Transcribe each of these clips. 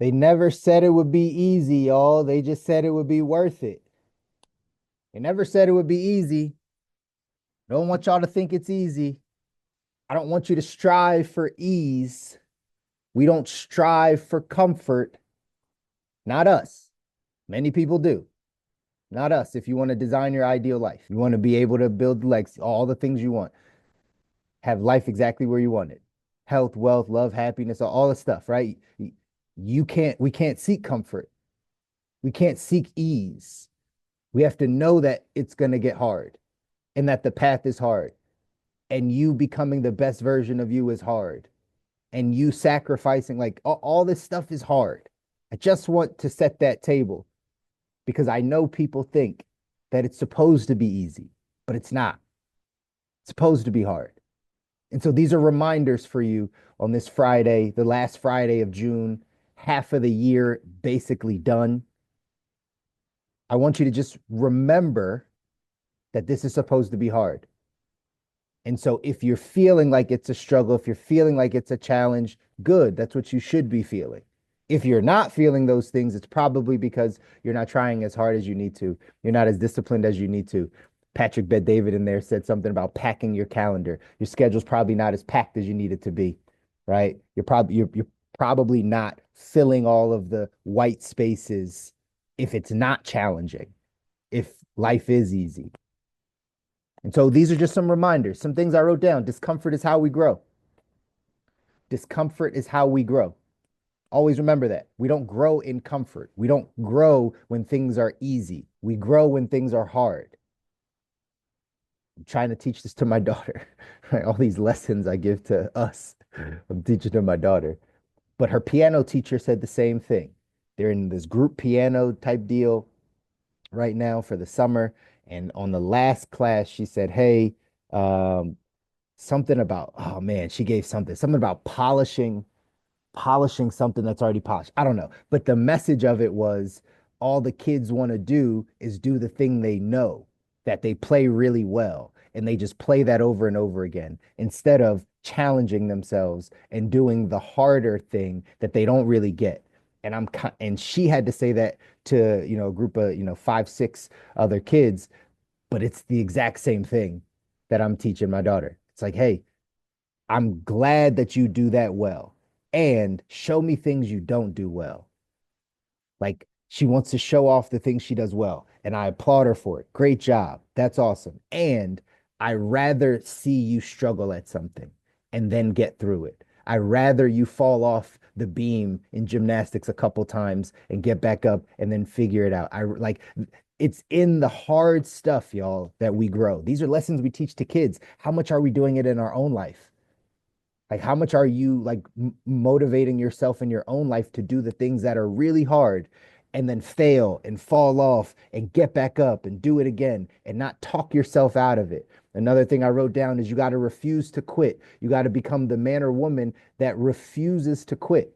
They never said it would be easy, y'all. They just said it would be worth it. They never said it would be easy. I don't want y'all to think it's easy. I don't want you to strive for ease. We don't strive for comfort. Not us. Many people do. Not us. If you want to design your ideal life, you want to be able to build like all the things you want, have life exactly where you want it. Health, wealth, love, happiness, all the stuff, right? We can't seek comfort. We can't seek ease. We have to know that it's going to get hard and that the path is hard and you becoming the best version of you is hard and you sacrificing like all this stuff is hard. I just want to set that table because I know people think that it's supposed to be easy, but it's not. It's supposed to be hard. And so these are reminders for you on this Friday, the last Friday of June, half of the year basically done. I want you to just remember that this is supposed to be hard. And so if you're feeling like it's a struggle, if you're feeling like it's a challenge, good. That's what you should be feeling. If you're not feeling those things, it's probably because you're not trying as hard as you need to. You're not as disciplined as you need to. Patrick Bet David in there said something about packing your calendar. Your schedule's probably not as packed as you need it to be, right? You're probably not filling all of the white spaces if it's not challenging, if life is easy. And so these are just some reminders, some things I wrote down. Discomfort is how we grow. Discomfort is how we grow. Always remember that. We don't grow in comfort. We don't grow when things are easy. We grow when things are hard. I'm trying to teach this to my daughter, right? All these lessons I give to us, I'm teaching to my daughter. But her piano teacher said the same thing. They're in this group piano type deal right now for the summer. And on the last class, she said, hey, um, something about, oh man, she gave something about polishing something that's already polished. I don't know. But the message of it was all the kids want to do is do the thing they know that they play really well. And they just play that over and over again instead of challenging themselves and doing the harder thing that they don't really get. And she had to say that to, a group of, five, six other kids, but it's the exact same thing that I'm teaching my daughter. It's like, hey, I'm glad that you do that well. And show me things you don't do well. Like she wants to show off the things she does well. And I applaud her for it. Great job. That's awesome. And I rather see you struggle at something and then get through it. I rather you fall off the beam in gymnastics a couple times and get back up and then figure it out. I like it's in the hard stuff, y'all, that we grow. These are lessons we teach to kids. How much are we doing it in our own life? Like, how much are you like motivating yourself in your own life to do the things that are really hard and then fail and fall off and get back up and do it again and not talk yourself out of it? Another thing I wrote down is you got to refuse to quit. You got to become the man or woman that refuses to quit.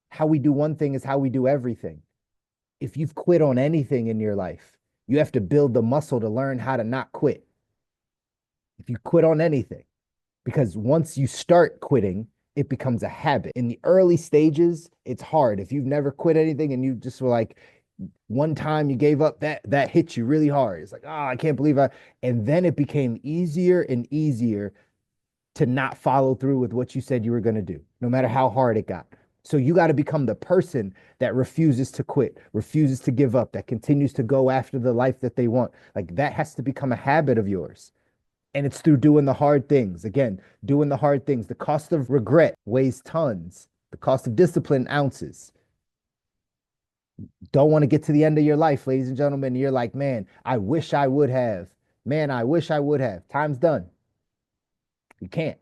How we do one thing is how we do everything. If you've quit on anything in your life, you have to build the muscle to learn how to not quit. If you quit on anything, because once you start quitting, it becomes a habit. In the early stages, it's hard. If you've never quit anything and you just were like, one time you gave up, that hit you really hard. It's like, oh, I can't believe I. And then it became easier and easier to not follow through with what you said you were going to do, no matter how hard it got. So you got to become the person that refuses to quit, refuses to give up, that continues to go after the life that they want. Like that has to become a habit of yours. And it's through doing the hard things. Again, doing the hard things. The cost of regret weighs tons. The cost of discipline, ounces. Don't want to get to the end of your life, ladies and gentlemen. And you're like, man, I wish I would have. Man, I wish I would have. Time's done. You can't.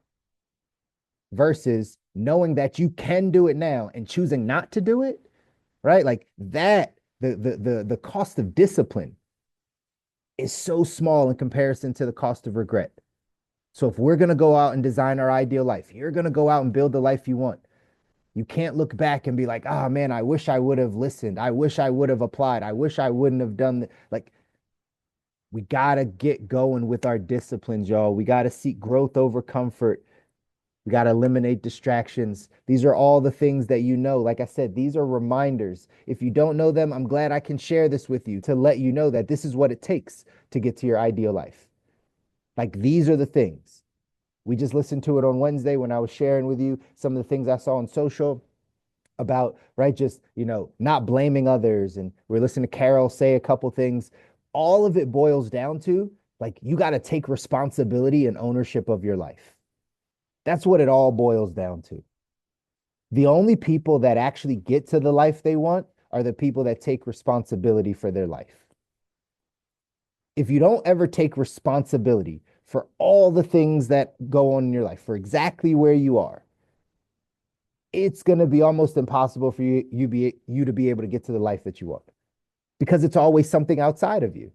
Versus knowing that you can do it now and choosing not to do it, right? Like that, the cost of discipline is so small in comparison to the cost of regret. So if we're going to go out and design our ideal life, you're going to go out and build the life you want. You can't look back and be like, oh man, I wish I would have listened. I wish I would have applied. I wish I wouldn't have done that. Like, we got to get going with our disciplines, y'all. We got to seek growth over comfort. We got to eliminate distractions. These are all the things that you know. Like I said, these are reminders. If you don't know them, I'm glad I can share this with you to let you know that this is what it takes to get to your ideal life. Like these are the things. We just listened to it on Wednesday when I was sharing with you some of the things I saw on social about, right, just, not blaming others. And we're listening to Carol say a couple things. All of it boils down to like, you got to take responsibility and ownership of your life. That's what it all boils down to. The only people that actually get to the life they want are the people that take responsibility for their life. If you don't ever take responsibility for all the things that go on in your life, for exactly where you are, it's going to be almost impossible for you to be able to get to the life that you want, because it's always something outside of you.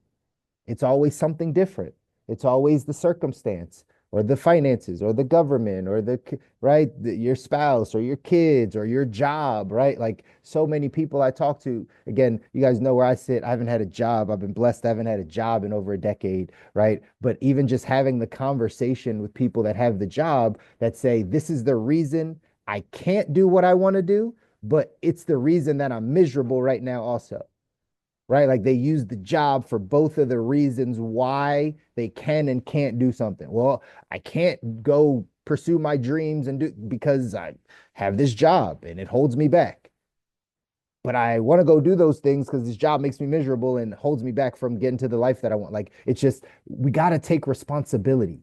It's always something different. It's always the circumstance or the finances or the government or your spouse or your kids or your job, right? Like so many people I talk to, again, you guys know where I sit. I haven't had a job. I've been blessed. I haven't had a job in over a decade, right? But even just having the conversation with people that have the job that say, this is the reason I can't do what I want to do, but it's the reason that I'm miserable right now also, right? Like they use the job for both of the reasons why they can and can't do something. Well, I can't go pursue my dreams and do because I have this job and it holds me back. But I want to go do those things because this job makes me miserable and holds me back from getting to the life that I want. Like it's just, we got to take responsibility.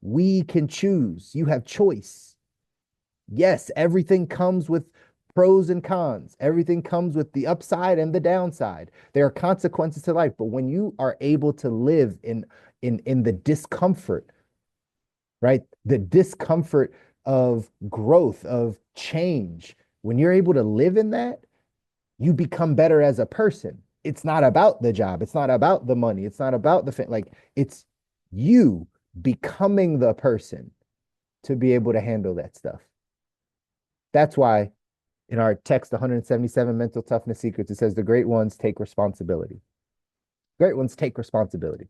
We can choose. You have choice. Yes, everything comes with pros and cons. Everything comes with the upside and the downside. There are consequences to life, but when you are able to live in the discomfort, right? The discomfort of growth, of change, when you're able to live in that, you become better as a person. It's not about the job. It's not about the money. It's not about like it's you becoming the person to be able to handle that stuff. That's why in our text, 177 Mental Toughness Secrets, it says the great ones take responsibility. Great ones take responsibility.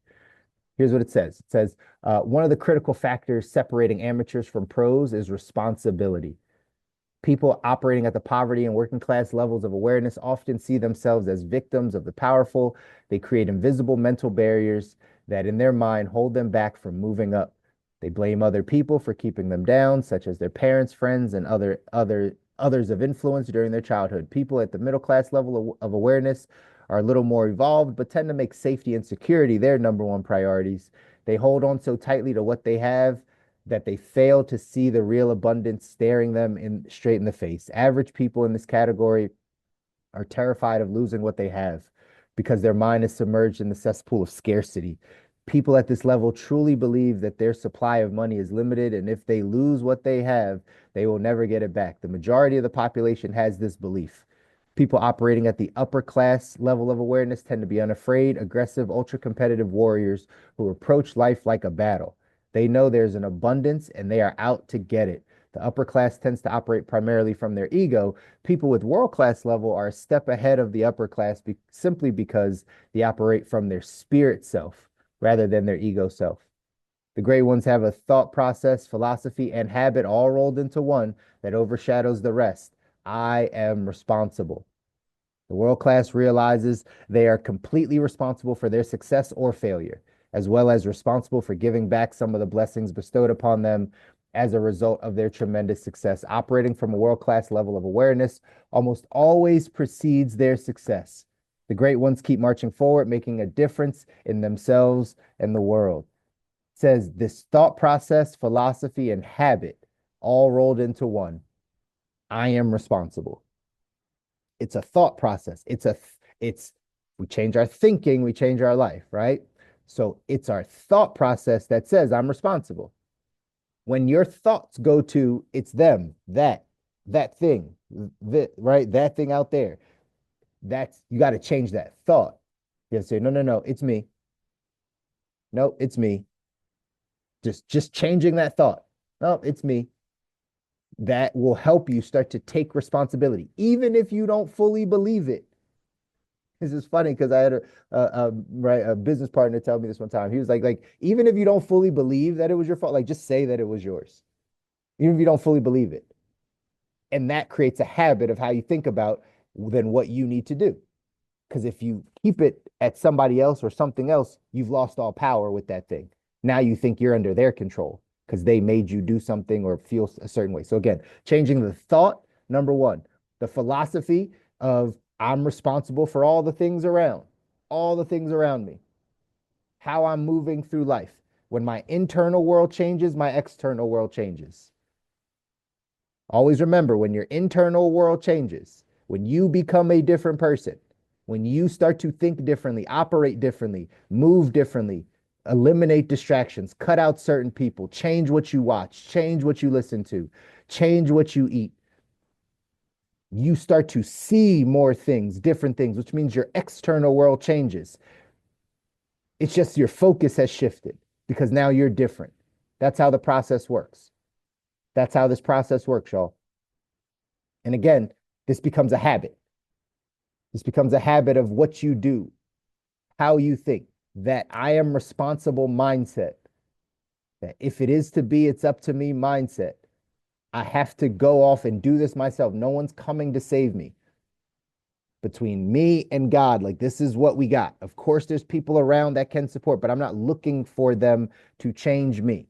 Here's what it says. It says, one of the critical factors separating amateurs from pros is responsibility. People operating at the poverty and working class levels of awareness often see themselves as victims of the powerful. They create invisible mental barriers that in their mind hold them back from moving up. They blame other people for keeping them down, such as their parents, friends, and others of influence during their childhood. People at the middle class level of awareness are a little more evolved, but tend to make safety and security their number one priorities. They hold on so tightly to what they have that they fail to see the real abundance staring them straight in the face. Average people in this category are terrified of losing what they have because their mind is submerged in the cesspool of scarcity. People at this level truly believe that their supply of money is limited, and if they lose what they have, they will never get it back. The majority of the population has this belief. People operating at the upper class level of awareness tend to be unafraid, aggressive, ultra competitive warriors who approach life like a battle. They know there's an abundance and they are out to get it. The upper class tends to operate primarily from their ego. People with world class level are a step ahead of the upper class simply because they operate from their spirit self rather than their ego self. The gray ones have a thought process, philosophy, and habit all rolled into one that overshadows the rest. I am responsible. The world class realizes they are completely responsible for their success or failure, as well as responsible for giving back some of the blessings bestowed upon them as a result of their tremendous success. Operating from a world class level of awareness almost always precedes their success. The great ones keep marching forward, making a difference in themselves and the world. It says this thought process, philosophy, and habit all rolled into one. I am responsible. It's a thought process. It's we change our thinking, we change our life, right? So it's our thought process that says I'm responsible. When your thoughts go to it's them, that thing, right? That thing out there. That's you got to change that thought. You have to say, no, no, no, it's me. No, it's me. Just changing that thought. No, it's me. That will help you start to take responsibility, even if you don't fully believe it. This is funny because I had a business partner tell me this one time. He was like even if you don't fully believe that it was your fault, like just say that it was yours. even if you don't fully believe it. And that creates a habit of how you think about then what you need to do. Because if you keep it at somebody else or something else, you've lost all power with that thing. Now you think you're under their control because they made you do something or feel a certain way. So again, changing the thought, number one, the philosophy of I'm responsible for all the things around me, how I'm moving through life. When my internal world changes, my external world changes. Always remember when your internal world changes, when you become a different person, when you start to think differently, operate differently, move differently, eliminate distractions, cut out certain people, change what you watch, change what you listen to, change what you eat, you start to see more things, different things, which means your external world changes. It's just your focus has shifted because now you're different. That's how the process works. That's how this process works, y'all. And again, this becomes a habit. This becomes a habit of what you do, how you think, that I am responsible mindset, that if it is to be, it's up to me mindset. I have to go off and do this myself. No one's coming to save me. Between me and God, like this is what we got. Of course, there's people around that can support, but I'm not looking for them to change me.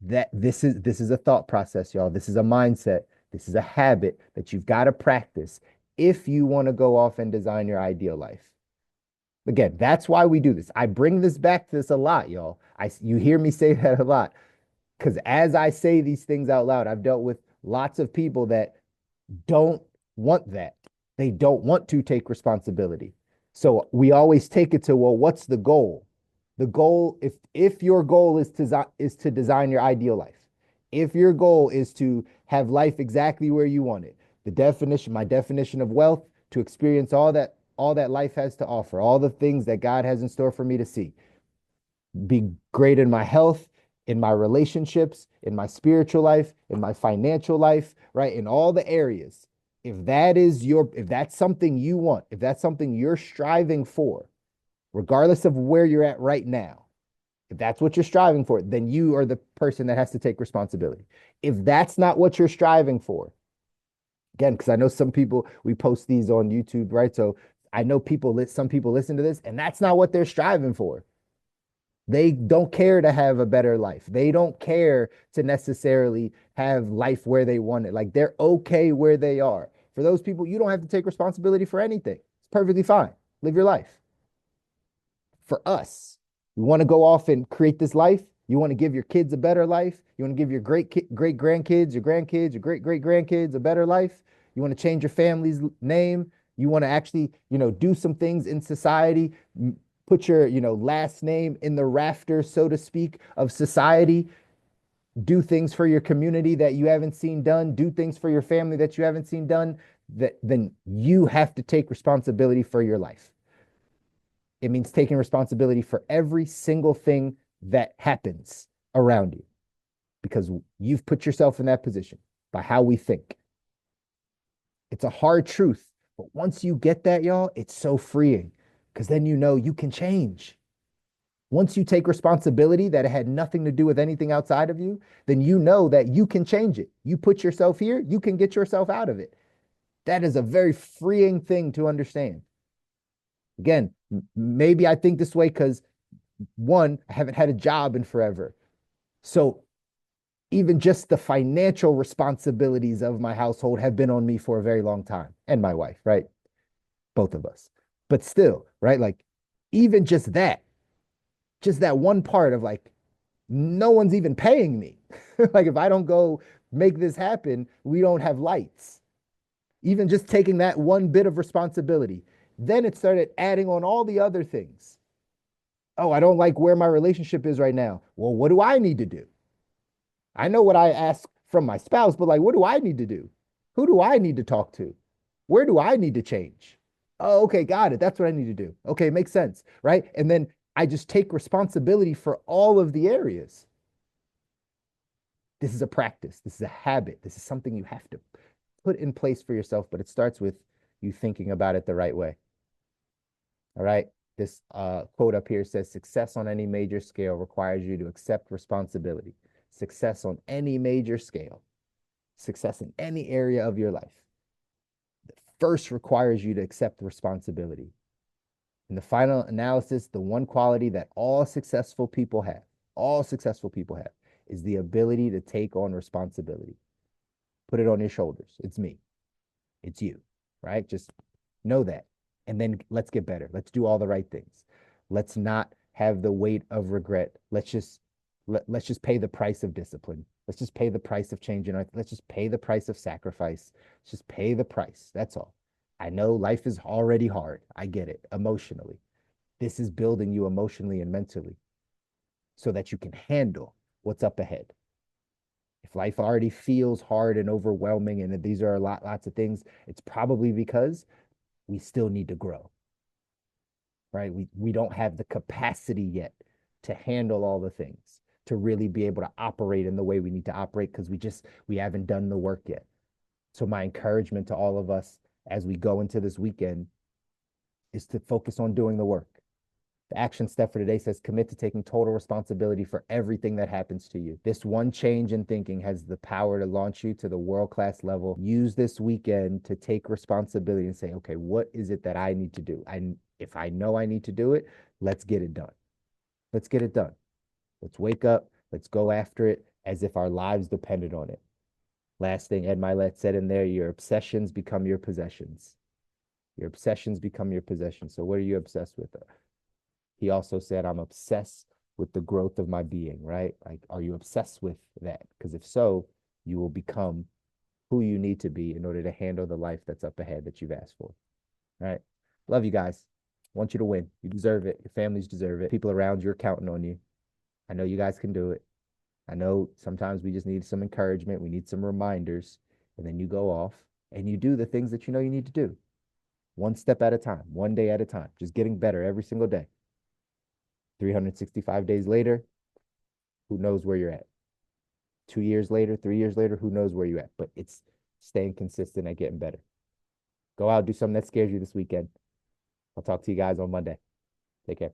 That this is a thought process, y'all. This is a mindset. This is a habit that you've got to practice if you want to go off and design your ideal life. Again, that's why we do this. I bring this back to this a lot, y'all. You hear me say that a lot because as I say these things out loud, I've dealt with lots of people that don't want that. They don't want to take responsibility. So we always take it to, well, what's the goal? The goal, if your goal is to design your ideal life, if your goal is to have life exactly where you want it, my definition of wealth, to experience all that life has to offer, all the things that God has in store for me to see, be great in my health, in my relationships, in my spiritual life, in my financial life, right? In all the areas. If that's something you want, if that's something you're striving for, regardless of where you're at right now, if that's what you're striving for, then you are the person that has to take responsibility. If that's not what you're striving for, again, because I know some people, we post these on YouTube, right? So I know some people listen to this and that's not what they're striving for. They don't care to have a better life. They don't care to necessarily have life where they want it. Like they're okay where they are. For those people, you don't have to take responsibility for anything. It's perfectly fine. Live your life. For us, you want to go off and create this life. You want to give your kids a better life. You want to give your great grandkids, your grandkids, your great grandkids a better life. You want to change your family's name. You want to actually, do some things in society, put your, last name in the rafters, so to speak, of society. Do things for your community that you haven't seen done. Do things for your family that you haven't seen done. Then you have to take responsibility for your life. It means taking responsibility for every single thing that happens around you because you've put yourself in that position by how we think. It's a hard truth, but once you get that, y'all, it's so freeing because then you can change. Once you take responsibility that it had nothing to do with anything outside of you, then you know that you can change it. You put yourself here, you can get yourself out of it. That is a very freeing thing to understand. Again, maybe I think this way because one, I haven't had a job in forever. So even just the financial responsibilities of my household have been on me for a very long time and my wife, right? Both of us. But still, right? Like even just that one part of like, no one's even paying me. Like if I don't go make this happen, we don't have lights. Even just taking that one bit of responsibility. Then it started adding on all the other things. Oh, I don't like where my relationship is right now. Well, what do I need to do? I know what I ask from my spouse, but like, what do I need to do? Who do I need to talk to? Where do I need to change? Oh, okay, got it. That's what I need to do. Okay, makes sense, right? And then I just take responsibility for all of the areas. This is a practice. This is a habit. This is something you have to put in place for yourself, but it starts with you thinking about it the right way. All right. This quote up here says success on any major scale requires you to accept responsibility. success on any major scale, success in any area of your life, first requires you to accept responsibility. In the final analysis, the one quality that all successful people have, is the ability to take on responsibility. Put it on your shoulders. It's me. It's you, right? Just know that. And then let's get better. Let's do all the right things. Let's not have the weight of regret. Let's just pay the price of discipline. Let's just pay the price of changing. Let's just pay the price of sacrifice. Let's just pay the price. That's all. I know life is already hard. I get it emotionally. This is building you emotionally and mentally so that you can handle what's up ahead. If life already feels hard and overwhelming and these are lots of things, it's probably because we still need to grow, right? We don't have the capacity yet to handle all the things, to really be able to operate in the way we need to operate because we haven't done the work yet. So my encouragement to all of us as we go into this weekend is to focus on doing the work. The action step for today says commit to taking total responsibility for everything that happens to you. This one change in thinking has the power to launch you to the world-class level. Use this weekend to take responsibility and say, okay, what is it that I need to do? If I know I need to do it, let's get it done. Let's get it done. Let's wake up. Let's go after it as if our lives depended on it. Last thing Ed Milet said in there, your obsessions become your possessions. Your obsessions become your possessions. So what are you obsessed with? He also said, I'm obsessed with the growth of my being, right? Like, are you obsessed with that? Because if so, you will become who you need to be in order to handle the life that's up ahead that you've asked for. All right. Love you guys. Want you to win. You deserve it. Your families deserve it. People around you are counting on you. I know you guys can do it. I know sometimes we just need some encouragement. We need some reminders. And then you go off and you do the things that you know you need to do. One step at a time, one day at a time, just getting better every single day. 365 days later, who knows where you're at? 2 years later, 3 years later, who knows where you're at? But it's staying consistent at getting better. Go out, do something that scares you this weekend. I'll talk to you guys on Monday. Take care.